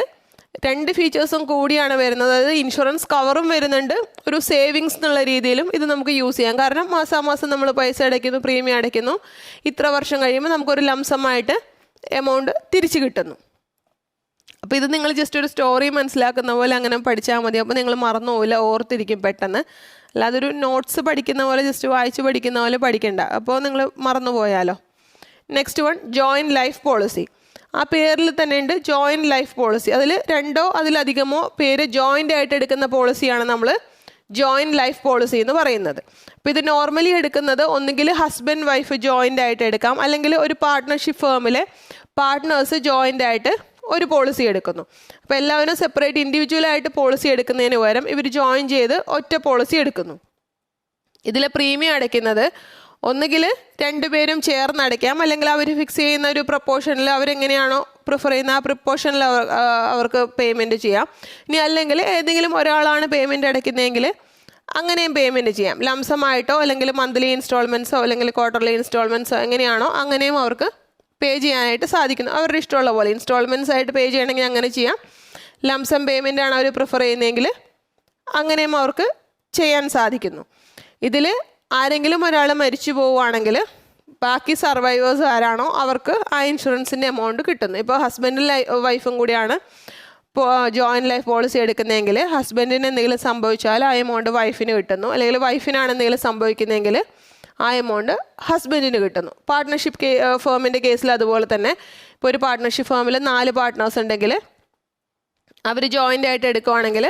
A: 2 ഫീച്ചേഴ്സും കൂടിയാണ് വരുന്നത്. അതായത് ഇൻഷുറൻസ് കവറും വരുന്നുണ്ട്, ഒരു സേവിങ്സ് എന്നുള്ള രീതിയിലും ഇത് നമുക്ക് യൂസ് ചെയ്യാം. കാരണം മാസാമാസം നമ്മൾ പൈസ അടയ്ക്കുന്നു, പ്രീമിയം അടയ്ക്കുന്നു, ഇത്ര വർഷം കഴിയുമ്പോൾ നമുക്കൊരു ലംസമായിട്ട് എമൗണ്ട് തിരിച്ചു കിട്ടുന്നു. അപ്പോൾ ഇത് നിങ്ങൾ ജസ്റ്റ് ഒരു സ്റ്റോറി മനസ്സിലാക്കുന്ന പോലെ അങ്ങനെ പഠിച്ചാൽ മതി. അപ്പോൾ നിങ്ങൾ മറന്നു പോവില്ല, ഓർത്തിരിക്കും പെട്ടെന്ന്. അല്ലാതെ ഒരു നോട്ട്സ് പഠിക്കുന്ന പോലെ ജസ്റ്റ് വായിച്ച് പഠിക്കുന്ന പോലെ പഠിക്കണ്ട, അപ്പോൾ നിങ്ങൾ മറന്നു പോയാലോ. Next one, joint life policy. ആ പേരിൽ തന്നെ ഉണ്ട് ജോയിൻറ്റ് ലൈഫ് പോളിസി. അതിൽ 2ഓ അതിലധികമോ പേര് ജോയിൻ്റ് ആയിട്ട് എടുക്കുന്ന പോളിസിയാണ് നമ്മൾ ജോയിൻറ്റ് ലൈഫ് പോളിസി എന്ന് പറയുന്നത്. അപ്പോൾ ഇത് നോർമലി എടുക്കുന്നത് ഒന്നുകിൽ ഹസ്ബൻഡ് വൈഫ് ജോയിൻ്റ് ആയിട്ട് എടുക്കാം, അല്ലെങ്കിൽ ഒരു പാർട്ട്ണർഷിപ്പ് ഫേമിലെ പാർട്ട്നേഴ്സ് ജോയിൻ്റ് ആയിട്ട് ഒരു പോളിസി എടുക്കുന്നു. അപ്പോൾ എല്ലാവരും സെപ്പറേറ്റ് ഇൻഡിവിജ്വലായിട്ട് പോളിസി എടുക്കുന്നതിന് പകരം ഇവർ ജോയിൻ ചെയ്ത് ഒറ്റ പോളിസി എടുക്കുന്നു. ഇതിലെ പ്രീമിയം അടയ്ക്കുന്നത് ഒന്നുകിൽ 2 പേരും ചേർന്ന് അടയ്ക്കാം, അല്ലെങ്കിൽ അവർ ഫിക്സ് ചെയ്യുന്ന ഒരു പ്രപ്പോർഷനിൽ അവരെങ്ങനെയാണോ പ്രിഫർ ചെയ്യുന്ന ആ പ്രിപ്പോർഷനിൽ അവർക്ക് പേയ്മെൻറ്റ് ചെയ്യാം. ഇനി അല്ലെങ്കിൽ ഏതെങ്കിലും ഒരാളാണ് പേയ്മെൻറ്റ് അടയ്ക്കുന്നതെങ്കിൽ അങ്ങനെയും പേയ്മെൻറ്റ് ചെയ്യാം. ലംസമായിട്ടോ അല്ലെങ്കിൽ മന്ത്ലി ഇൻസ്റ്റാൾമെൻറ്റ്സോ അല്ലെങ്കിൽ ക്വാർട്ടർലി ഇൻസ്റ്റാൾമെൻറ്റ്സോ എങ്ങനെയാണോ അങ്ങനെയും അവർക്ക് പേ ചെയ്യാനായിട്ട് സാധിക്കുന്നു. അവരുടെ ഇഷ്ടമുള്ള പോലെ ഇൻസ്റ്റാൾമെൻറ്റ്സ് ആയിട്ട് പേ ചെയ്യണമെങ്കിൽ അങ്ങനെ ചെയ്യാം. ലംസം പേയ്മെൻ്റ് ആണ് അവർ പ്രിഫർ ചെയ്യുന്നതെങ്കിൽ അങ്ങനെയും അവർക്ക് ചെയ്യാൻ സാധിക്കുന്നു. ഇതിൽ ആരെങ്കിലും ഒരാൾ മരിച്ചു പോവുകയാണെങ്കിൽ ബാക്കി സർവൈവേഴ്സ് ആരാണോ അവർക്ക് ആ ഇൻഷുറൻസിൻ്റെ എമൗണ്ട് കിട്ടുന്നു. ഇപ്പോൾ ഹസ്ബൻഡും വൈഫും കൂടിയാണ് ജോയിൻറ്റ് ലൈഫ് പോളിസി എടുക്കുന്നതെങ്കിൽ ഹസ്ബൻഡിന് എന്തെങ്കിലും സംഭവിച്ചാൽ ആ എമൗണ്ട് വൈഫിന് കിട്ടുന്നു, അല്ലെങ്കിൽ വൈഫിനാണ് എന്തെങ്കിലും സംഭവിക്കുന്നതെങ്കിൽ ആ എമൗണ്ട് ഹസ്ബൻഡിന് കിട്ടുന്നു. പാർട്ട്ണർഷിപ്പ് ഫേമിൻ്റെ കേസിൽ അതുപോലെ തന്നെ. ഇപ്പോൾ ഒരു പാർട്ട്ണർഷിപ്പ് ഫേമിൽ 4 പാർട്ട്നേഴ്സ് ഉണ്ടെങ്കിൽ അവർ ജോയിൻ്റ് ആയിട്ട് എടുക്കുവാണെങ്കിൽ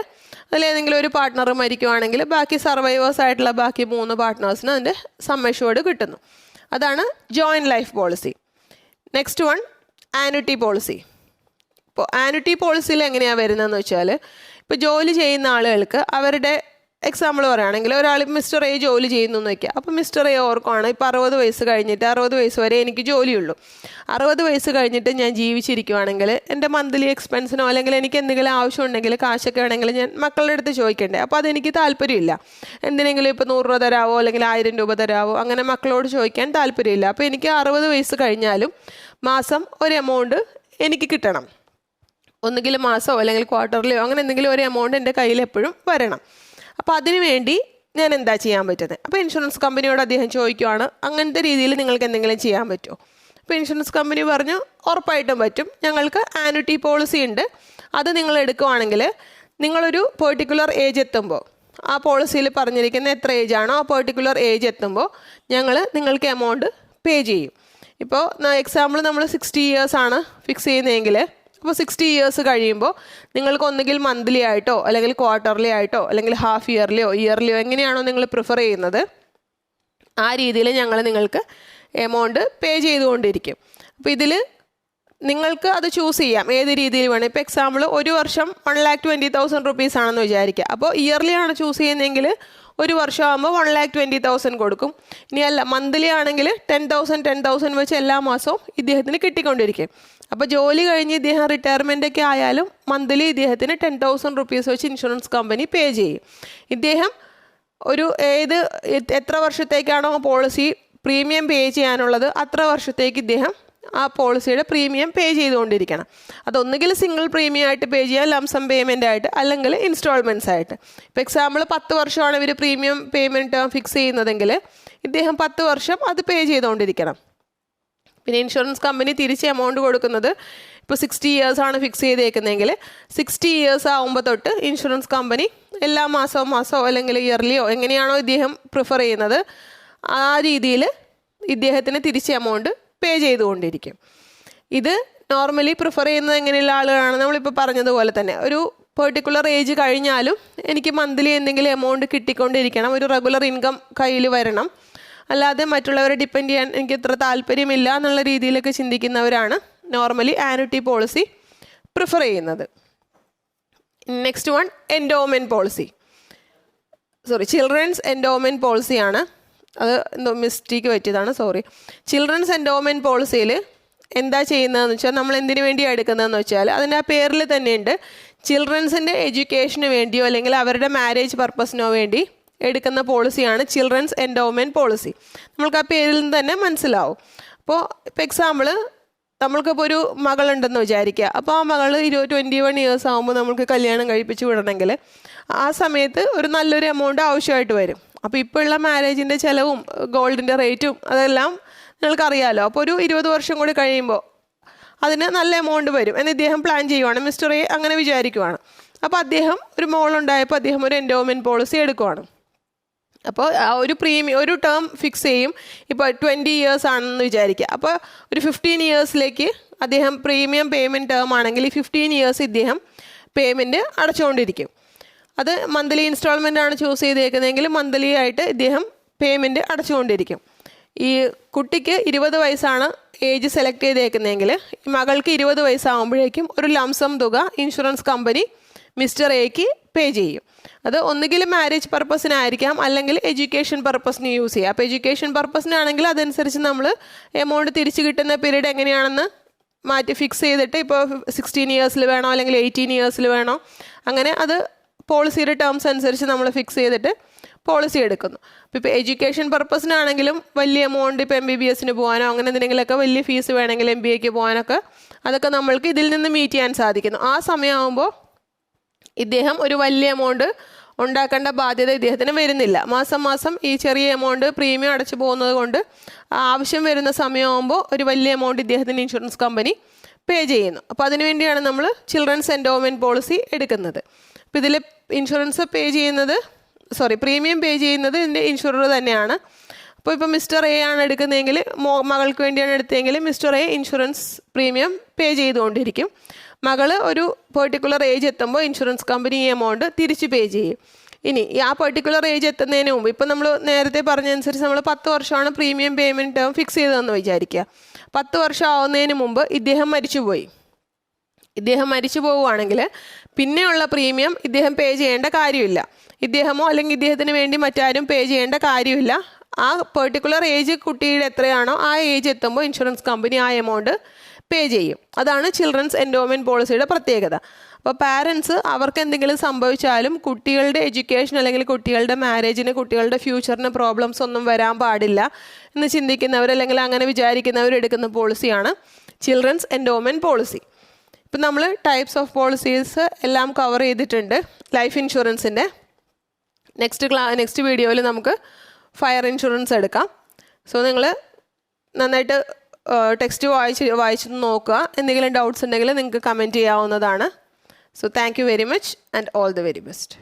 A: അതിലേതെങ്കിലും ഒരു പാർട്ട്ണർ മരിക്കുവാണെങ്കിൽ ബാക്കി സർവൈവേഴ്സ് ആയിട്ടുള്ള ബാക്കി 3 പാർട്ട്നേഴ്സിന് അതിൻ്റെ സം അഷ്വേർഡ് കിട്ടുന്നു. അതാണ് joint life policy. Next one annuity policy. ഇപ്പോൾ ആനുറ്റി പോളിസിയിൽ എങ്ങനെയാണ് വരുന്നതെന്ന് വെച്ചാൽ, ഇപ്പോൾ ജോലി ചെയ്യുന്ന ആളുകൾക്ക് അവരുടെ എക്സാമ്പിൾ പറയുകയാണെങ്കിൽ ഒരാൾ മിസ്റ്റർ എ ജോലി ചെയ്യുന്നു എന്ന് വയ്ക്കുക. അപ്പോൾ മിസ്റ്റർ എ ഓർക്കുവാണ് ഇപ്പോൾ 60 വയസ്സ് കഴിഞ്ഞിട്ട് 60 വയസ്സ് വരെ എനിക്ക് ജോലിയുള്ളൂ. 60 വയസ്സ് കഴിഞ്ഞിട്ട് ഞാൻ ജീവിച്ചിരിക്കുവാണെങ്കിൽ എൻ്റെ മന്ത്ലി എക്സ്പെൻസിനോ അല്ലെങ്കിൽ എനിക്ക് എന്തെങ്കിലും ആവശ്യമുണ്ടെങ്കിൽ കാശൊക്കെ ആണെങ്കിൽ ഞാൻ മക്കളുടെ അടുത്ത് ചോദിക്കണ്ടേ. അപ്പോൾ അതെനിക്ക് താല്പര്യമില്ല. എന്തിനെങ്കിലും ഇപ്പോൾ 100 രൂപ തരാവോ അല്ലെങ്കിൽ 1000 രൂപ തരാവോ അങ്ങനെ മക്കളോട് ചോദിക്കാൻ താല്പര്യമില്ല. അപ്പോൾ എനിക്ക് 60 വയസ്സ് കഴിഞ്ഞാലും മാസം ഒരു എമൗണ്ട് എനിക്ക് കിട്ടണം. ഒന്നുകിൽ മാസമോ അല്ലെങ്കിൽ ക്വാർട്ടർലിയോ അങ്ങനെ എന്തെങ്കിലും ഒരു എമൗണ്ട് എൻ്റെ കയ്യിൽ എപ്പോഴും വരണം. അപ്പോൾ അതിന് വേണ്ടി ഞാൻ എന്താ ചെയ്യാൻ പറ്റുന്നത്? അപ്പോൾ ഇൻഷുറൻസ് കമ്പനിയോട് അദ്ദേഹം ചോദിക്കുവാണ്, അങ്ങനത്തെ രീതിയിൽ നിങ്ങൾക്ക് എന്തെങ്കിലും ചെയ്യാൻ പറ്റുമോ? അപ്പോൾ ഇൻഷുറൻസ് കമ്പനി പറഞ്ഞു, ഉറപ്പായിട്ടും പറ്റും, ഞങ്ങൾക്ക് ആനുറ്റി പോളിസി ഉണ്ട്. അത് നിങ്ങൾ എടുക്കുവാണെങ്കിൽ നിങ്ങളൊരു പെർട്ടിക്കുലർ ഏജ് എത്തുമ്പോൾ, ആ പോളിസിയിൽ പറഞ്ഞിരിക്കുന്ന എത്ര ഏജ് ആണോ ആ പെർട്ടിക്കുലർ ഏജ് എത്തുമ്പോൾ ഞങ്ങൾ നിങ്ങൾക്ക് എമൗണ്ട് പേ ചെയ്യും. ഇപ്പോൾ എക്സാമ്പിൾ നമ്മൾ 60 ഇയേഴ്സ് ആണ് ഫിക്സ് ചെയ്യുന്നതെങ്കിൽ, അപ്പോൾ 60 ഇയേഴ്സ് കഴിയുമ്പോൾ നിങ്ങൾക്ക് ഒന്നുകിൽ മന്ത്ലി ആയിട്ടോ അല്ലെങ്കിൽ ക്വാർട്ടർലി ആയിട്ടോ അല്ലെങ്കിൽ ഹാഫ് ഇയർലിയോ എങ്ങനെയാണോ നിങ്ങൾ പ്രിഫർ ചെയ്യുന്നത് ആ രീതിയിൽ ഞങ്ങൾ നിങ്ങൾക്ക് എമൗണ്ട് പേ ചെയ്തുകൊണ്ടിരിക്കും. അപ്പോൾ ഇതിൽ നിങ്ങൾക്ക് അത് ചൂസ് ചെയ്യാം ഏത് രീതിയിൽ വേണം. ഇപ്പോൾ എക്സാമ്പിൾ ഒരു വർഷം 1,20,000 റുപ്പീസ് ആണെന്ന് വിചാരിക്കുക. അപ്പോൾ ഇയർലി ആണ് ചൂസ് ചെയ്യുന്നതെങ്കിൽ ഒരു വർഷമാകുമ്പോൾ 1,20,000 കൊടുക്കും. ഇനി അല്ല മന്ത്ലി ആണെങ്കിൽ 10,000 വെച്ച് എല്ലാ മാസവും ഇദ്ദേഹത്തിന് കിട്ടിക്കൊണ്ടിരിക്കും. അപ്പോൾ ജോലി കഴിഞ്ഞ് ഇദ്ദേഹം റിട്ടയർമെൻ്റ് ഒക്കെ ആയാലും മന്ത്ലി ഇദ്ദേഹത്തിന് 10,000 റുപ്പീസ് വെച്ച് ഇൻഷുറൻസ് കമ്പനി പേ ചെയ്യും. ഇദ്ദേഹം ഒരു എത്ര വർഷത്തേക്കാണോ പോളിസി പ്രീമിയം പേ ചെയ്യാനുള്ളത് അത്ര വർഷത്തേക്ക് ഇദ്ദേഹം ആ പോളിസിയുടെ പ്രീമിയം പേ ചെയ്തുകൊണ്ടിരിക്കണം. അതൊന്നുകിൽ സിംഗിൾ പ്രീമിയം ആയിട്ട് പേ ചെയ്യാം, ലംസം പേയ്മെൻ്റ് ആയിട്ട്, അല്ലെങ്കിൽ ഇൻസ്റ്റാൾമെൻറ്റ്സ് ആയിട്ട്. ഇപ്പോൾ എക്സാമ്പിൾ 10 വർഷമാണ് ഇവർ പ്രീമിയം പേയ്മെൻറ്റ് ടേം ഫിക്സ് ചെയ്യുന്നതെങ്കിൽ ഇദ്ദേഹം 10 വർഷം അത് പേ ചെയ്തുകൊണ്ടിരിക്കണം. പിന്നെ ഇൻഷുറൻസ് കമ്പനി തിരിച്ച് എമൗണ്ട് കൊടുക്കുന്നത് ഇപ്പോൾ 60 ഇയേഴ്സാണ് ഫിക്സ് ചെയ്തേക്കുന്നതെങ്കിൽ 60 ഇയേഴ്സ് ആകുമ്പോൾ തൊട്ട് ഇൻഷുറൻസ് കമ്പനി എല്ലാ മാസമോ അല്ലെങ്കിൽ ഇയർലിയോ എങ്ങനെയാണോ ഇദ്ദേഹം പ്രിഫർ ചെയ്യുന്നത് ആ രീതിയിൽ ഇദ്ദേഹത്തിന് തിരിച്ച് എമൗണ്ട് പേ ചെയ്തുകൊണ്ടിരിക്കും. ഇത് നോർമലി പ്രിഫർ ചെയ്യുന്നത് എങ്ങനെയുള്ള ആളുകളാണ്? നമ്മളിപ്പോൾ പറഞ്ഞതുപോലെ തന്നെ ഒരു പെർട്ടിക്കുലർ ഏജ് കഴിഞ്ഞാലും എനിക്ക് മന്ത്ലി എന്തെങ്കിലും എമൗണ്ട് കിട്ടിക്കൊണ്ടിരിക്കണം, ഒരു റെഗുലർ ഇൻകം കയ്യിൽ വരണം, അല്ലാതെ മറ്റുള്ളവരെ ഡിപ്പെൻഡ് ചെയ്യാൻ എനിക്ക് ഇത്ര താല്പര്യമില്ല എന്നുള്ള രീതിയിലൊക്കെ ചിന്തിക്കുന്നവരാണ് നോർമലി ആനുറ്റി പോളിസി പ്രിഫർ ചെയ്യുന്നത്. Next one endowment policy. Children's endowment പോളിസിയാണ്. അത് എന്തോ മിസ്റ്റേക്ക് പറ്റിയതാണ്, ചിൽഡ്രൻസ് എൻഡോമെൻറ്റ് പോളിസിയിൽ എന്താ ചെയ്യുന്നതെന്ന് വെച്ചാൽ നമ്മൾ എന്തിനു വേണ്ടിയാണ് എടുക്കുന്നതെന്ന് വെച്ചാൽ അതിൻ്റെ ആ പേരിൽ തന്നെയുണ്ട്, ചിൽഡ്രൻസിൻ്റെ എഡ്യൂക്കേഷന് വേണ്ടിയോ അല്ലെങ്കിൽ അവരുടെ മാരേജ് പർപ്പസിനോ വേണ്ടി എടുക്കുന്ന പോളിസിയാണ് ചിൽഡ്രൻസ് എൻഡോമെൻറ്റ് പോളിസി. നമ്മൾക്ക് ആ പേരിൽ നിന്ന് തന്നെ മനസ്സിലാവും. ഇപ്പോൾ എക്സാമ്പിൾ നമ്മൾക്കിപ്പോൾ ഒരു മകളുണ്ടെന്ന് വിചാരിക്കുക. അപ്പോൾ ആ മകൾ 21 ഇയേഴ്സ് ആകുമ്പോൾ നമ്മൾക്ക് കല്യാണം കഴിപ്പിച്ച് വിടണമെങ്കിൽ ആ സമയത്ത് ഒരു നല്ലൊരു എമൗണ്ട് ആവശ്യമായിട്ട് വരും. അപ്പോൾ ഇപ്പോൾ ഉള്ള മാരേജിൻ്റെ ചിലവും ഗോൾഡിൻ്റെ റേറ്റും അതെല്ലാം നിങ്ങൾക്കറിയാമല്ലോ. അപ്പോൾ ഒരു 20 വർഷം കൂടി കഴിയുമ്പോൾ അതിന് നല്ല എമൗണ്ട് വരും എന്ന് ഇദ്ദേഹം പ്ലാൻ ചെയ്യുവാണ്. മിസ്റ്റർ എ അങ്ങനെ വിചാരിക്കുവാണ്. അപ്പോൾ അദ്ദേഹം ഒരു മോളുണ്ടായപ്പോൾ അദ്ദേഹം ഒരു എൻഡോമെൻറ്റ് പോളിസി എടുക്കുവാണ്. അപ്പോൾ ഒരു ടേം ഫിക്സ് ചെയ്യും. ഇപ്പോൾ 20 ഇയേഴ്സ് ആണെന്ന് വിചാരിക്കുക. അപ്പോൾ ഒരു 15 ഇയേഴ്സിലേക്ക് അദ്ദേഹം പ്രീമിയം പേയ്മെൻറ്റ് ടേം ആണെങ്കിൽ ഈ 15 ഇയേഴ്സ് ഇദ്ദേഹം പേയ്മെൻറ്റ് അടച്ചുകൊണ്ടിരിക്കും. അത് മന്ത്ലി ഇൻസ്റ്റാൾമെൻ്റ് ആണ് ചൂസ് ചെയ്തേക്കുന്നതെങ്കിൽ മന്ത്ലി ആയിട്ട് ഇദ്ദേഹം പേയ്മെൻറ്റ് അടച്ചുകൊണ്ടിരിക്കും. ഈ കുട്ടിക്ക് 20 വയസ്സാണ് ഏജ് സെലക്ട് ചെയ്തേക്കുന്നതെങ്കിൽ ഈ മകൾക്ക് 20 വയസ്സാകുമ്പോഴേക്കും ഒരു ലംസം തുക ഇൻഷുറൻസ് കമ്പനി മിസ്റ്റർ എക്ക് പേ ചെയ്യും. അത് ഒന്നുകിൽ മാരേജ് പർപ്പസിനായിരിക്കാം അല്ലെങ്കിൽ എഡ്യൂക്കേഷൻ പർപ്പസിന് യൂസ് ചെയ്യുക. അപ്പോൾ എഡ്യൂക്കേഷൻ പർപ്പസിനാണെങ്കിൽ അതനുസരിച്ച് നമ്മൾ എമൗണ്ട് തിരിച്ച് കിട്ടുന്ന പീരീഡ് എങ്ങനെയാണെന്ന് മാറ്റി ഫിക്സ് ചെയ്തിട്ട് ഇപ്പോൾ 16 ഇയേഴ്സിൽ വേണോ അല്ലെങ്കിൽ 18 ഇയേഴ്സിൽ വേണോ അങ്ങനെ അത് പോളിസിയുടെ ടേംസ് അനുസരിച്ച് നമ്മൾ ഫിക്സ് ചെയ്തിട്ട് പോളിസി എടുക്കുന്നു. ഇപ്പോൾ എഡ്യൂക്കേഷൻ പർപ്പസിനാണെങ്കിലും വലിയ എമൗണ്ട് ഇപ്പോൾ MBBSന് പോകാനോ അങ്ങനെ എന്തെങ്കിലുമൊക്കെ വലിയ ഫീസ് വേണമെങ്കിൽ MBAക്ക് പോകാനൊക്കെ അതൊക്കെ നമ്മൾക്ക് ഇതിൽ നിന്ന് മീറ്റ് ചെയ്യാൻ സാധിക്കുന്നു. ആ സമയമാകുമ്പോൾ ഇദ്ദേഹം ഒരു വലിയ എമൗണ്ട് ഉണ്ടാക്കേണ്ട ബാധ്യത ഇദ്ദേഹത്തിന് വരുന്നില്ല. മാസം മാസം ഈ ചെറിയ എമൗണ്ട് പ്രീമിയം അടച്ചു പോകുന്നത് കൊണ്ട് ആവശ്യം വരുന്ന സമയമാകുമ്പോൾ ഒരു വലിയ എമൗണ്ട് ഇദ്ദേഹത്തിന് ഇൻഷുറൻസ് കമ്പനി പേ ചെയ്യുന്നു. അപ്പോൾ അതിനുവേണ്ടിയാണ് നമ്മൾ ചിൽഡ്രൻസ് എൻഡോവ്മെൻറ്റ് പോളിസി എടുക്കുന്നത്. അപ്പോൾ ഇതിൽ ഇൻഷുറൻസ് പേ ചെയ്യുന്നത് പ്രീമിയം പേ ചെയ്യുന്നത് ഇതിൻ്റെ ഇൻഷുറർ തന്നെയാണ്. അപ്പോൾ ഇപ്പോൾ മിസ്റ്റർ എ ആണ് എടുക്കുന്നതെങ്കിൽ മകൾക്ക് വേണ്ടിയാണ് എടുത്തതെങ്കിൽ mister A insurance premium pay ചെയ്തുകൊണ്ടിരിക്കും. മകൾ ഒരു പെർട്ടിക്കുലർ ഏജ് എത്തുമ്പോൾ ഇൻഷുറൻസ് കമ്പനി ഈ എമൗണ്ട് തിരിച്ച് പേ ചെയ്യും. ഇനി ആ പെർട്ടിക്കുലർ ഏജ് എത്തുന്നതിന് മുമ്പ് ഇപ്പോൾ നമ്മൾ നേരത്തെ പറഞ്ഞതനുസരിച്ച് നമ്മൾ 10 വർഷമാണ് പ്രീമിയം പേയ്മെൻറ്റ് ടേം ഫിക്സ് ചെയ്തതെന്ന് വിചാരിക്കുക. 10 വർഷം ആവുന്നതിന് മുമ്പ് ഇദ്ദേഹം മരിച്ചുപോയി. ഇദ്ദേഹം മരിച്ചു പോവുകയാണെങ്കിൽ പിന്നെയുള്ള പ്രീമിയം ഇദ്ദേഹം പേ ചെയ്യേണ്ട കാര്യമില്ല. ഇദ്ദേഹമോ അല്ലെങ്കിൽ ഇദ്ദേഹത്തിന് വേണ്ടി മറ്റാരും പേ ചെയ്യേണ്ട കാര്യമില്ല. ആ പെർട്ടിക്കുലർ ഏജ് കുട്ടിയുടെ എത്രയാണോ ആ ഏജ് എത്തുമ്പോൾ ഇൻഷുറൻസ് കമ്പനി ആ എമൗണ്ട് പേ ചെയ്യും. അതാണ് ചിൽഡ്രൻസ് എൻഡോവ്മെൻറ്റ് പോളിസിയുടെ പ്രത്യേകത. അപ്പോൾ പാരൻസ് അവർക്ക് എന്തെങ്കിലും സംഭവിച്ചാലും കുട്ടികളുടെ എഡ്യൂക്കേഷൻ അല്ലെങ്കിൽ കുട്ടികളുടെ മാരേജിന് കുട്ടികളുടെ ഫ്യൂച്ചറിന് പ്രോബ്ലംസ് ഒന്നും വരാൻ പാടില്ല എന്ന് ചിന്തിക്കുന്നവർ അല്ലെങ്കിൽ അങ്ങനെ വിചാരിക്കുന്നവർ എടുക്കുന്ന പോളിസിയാണ് ചിൽഡ്രൻസ് എൻഡോവ്മെൻറ്റ് പോളിസി. ഇപ്പം നമ്മൾ ടൈപ്സ് ഓഫ് പോളിസീസ് എല്ലാം കവർ ചെയ്തിട്ടുണ്ട് ലൈഫ് ഇൻഷുറൻസിൻ്റെ. നെക്സ്റ്റ് വീഡിയോയിൽ നമുക്ക് ഫയർ ഇൻഷുറൻസ് എടുക്കാം. സോ നിങ്ങൾ നന്നായിട്ട് ടെക്സ്റ്റ് വായിച്ച് നോക്കുക. എന്തെങ്കിലും ഡൗട്ട്സ് ഉണ്ടെങ്കിൽ നിങ്ങൾക്ക് കമൻറ്റ് ചെയ്യാവുന്നതാണ്. So thank you very much and all the very best.